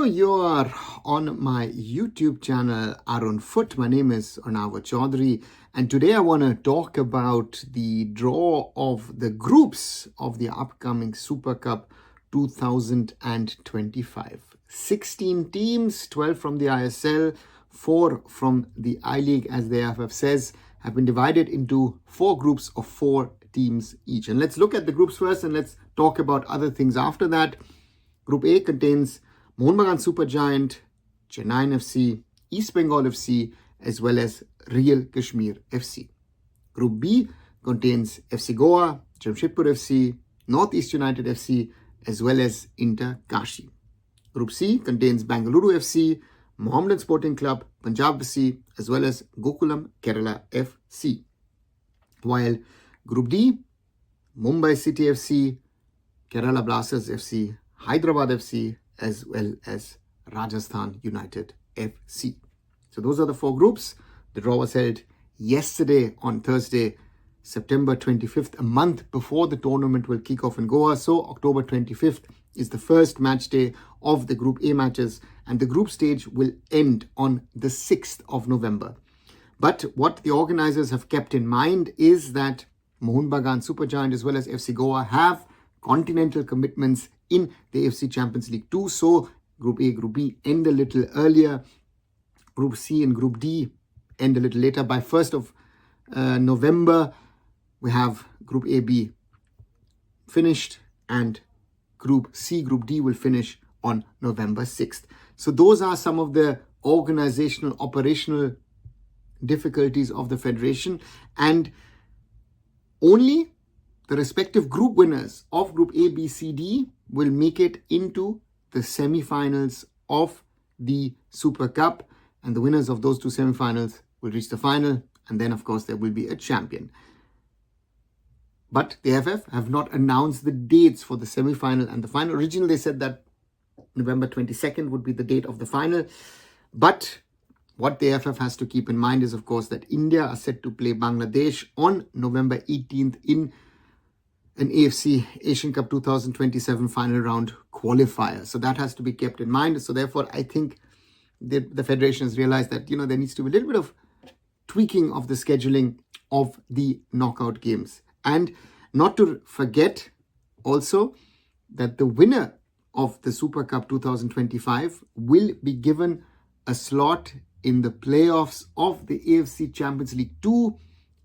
So you are on my YouTube channel Arunfoot. My name is Arunava Chaudhuri, and today I want to talk about the draw of the groups of the upcoming Super Cup 2025. 16 teams, 12 from the ISL, 4 from the I-League, as the AFF says, have been divided into 4 groups of 4 teams each. And let's look at the groups first and let's talk about other things after that. Group A contains Mohun Supergiant, Chennaiyin FC, East Bengal FC, as well as Real Kashmir FC. Group B contains FC Goa, Jamshedpur FC, Northeast United FC, as well as Inter Kashi. Group C contains Bengaluru FC, Mohammedan Sporting Club, Punjab FC, as well as Gokulam Kerala FC. While Group D, Mumbai City FC, Kerala Blasters FC, Hyderabad FC, as well as Rajasthan United FC. So those are the 4 groups. The draw was held yesterday on Thursday, September 25th, a month before the tournament will kick off in Goa. So October 25th is the first match day of the Group A matches, and the group stage will end on the 6th of November. But what the organizers have kept in mind is that Mohun Bagan Supergiant as well as FC Goa have continental commitments in the AFC Champions League 2. So Group A, Group B end a little earlier. Group C and Group D end a little later. By 1st of November, we have Group A, B finished, and Group C, Group D will finish on November 6th. So those are some of the organizational, operational difficulties of the federation, and only the respective group winners of Group A, B, C, D will make it into the semi-finals of the Super Cup, and the winners of those 2 semi-finals will reach the final, and then of course there will be a champion. But the AFF have not announced the dates for the semi-final and the final. Originally they said that November 22nd would be the date of the final, but what the AFF has to keep in mind is of course that India are set to play Bangladesh on November 18th in an AFC Asian Cup 2027 final round qualifier. So that has to be kept in mind. So therefore, I think the federation has realized that, there needs to be a little bit of tweaking of the scheduling of the knockout games. And not to forget also that the winner of the Super Cup 2025 will be given a slot in the playoffs of the AFC Champions League 2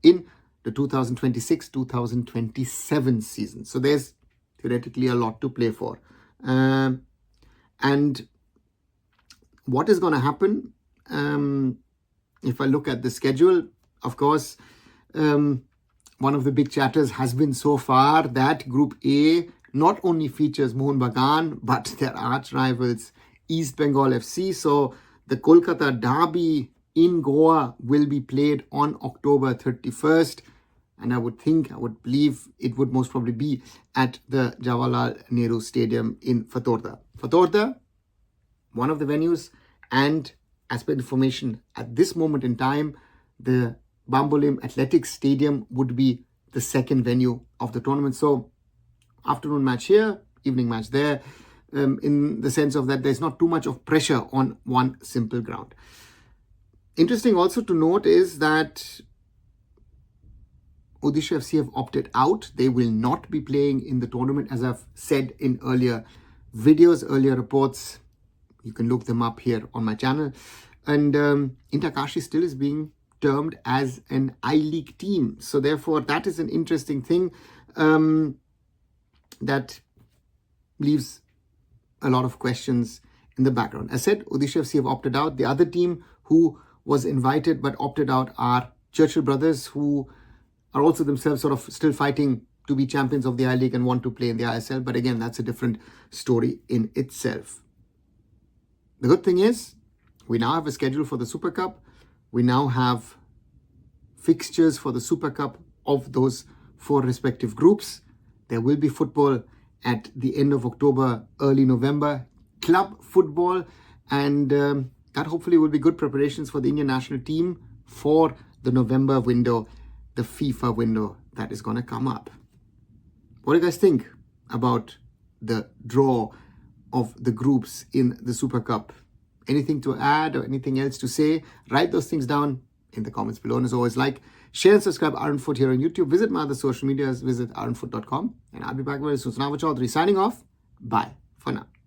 in the 2026-2027 season. So there's theoretically a lot to play for. And what is going to happen, if I look at the schedule, of course, one of the big chatters has been so far that Group A not only features Mohun Bagan, but their arch rivals East Bengal FC. So the Kolkata Derby in Goa will be played on October 31st. And I would believe it would most probably be at the Jawaharlal Nehru Stadium in Fatorda. Fatorda, one of the venues, and as per information at this moment in time, the Bambolim Athletics Stadium would be the second venue of the tournament. So afternoon match here, evening match there, in the sense of that there's not too much of pressure on one simple ground. Interesting also to note is that Odisha FC have opted out. They will not be playing in the tournament, as I've said in earlier videos, earlier reports. You can look them up here on my channel. And Inter Kashi still is being termed as an I-League team. So therefore, that is an interesting thing that leaves a lot of questions in the background. As said, Odisha FC have opted out. The other team who was invited but opted out are Churchill Brothers, who are also themselves sort of still fighting to be champions of the I-League and want to play in the ISL. But again, that's a different story in itself. The good thing is, we now have a schedule for the Super Cup. We now have fixtures for the Super Cup of those 4 respective groups. There will be football at the end of October, early November, club football, and that hopefully will be good preparations for the Indian national team for the November window, the FIFA window that is going to come up. What do you guys think about the draw of the groups in the Super Cup. Anything to add or anything else to say? Write those things down in the comments below. And as always, like, share and subscribe Arun Foot here on YouTube. Visit my other social medias. Visit arunfoot.com. And I'll be back very soon. Arunava Chaudhuri signing off. Bye for now.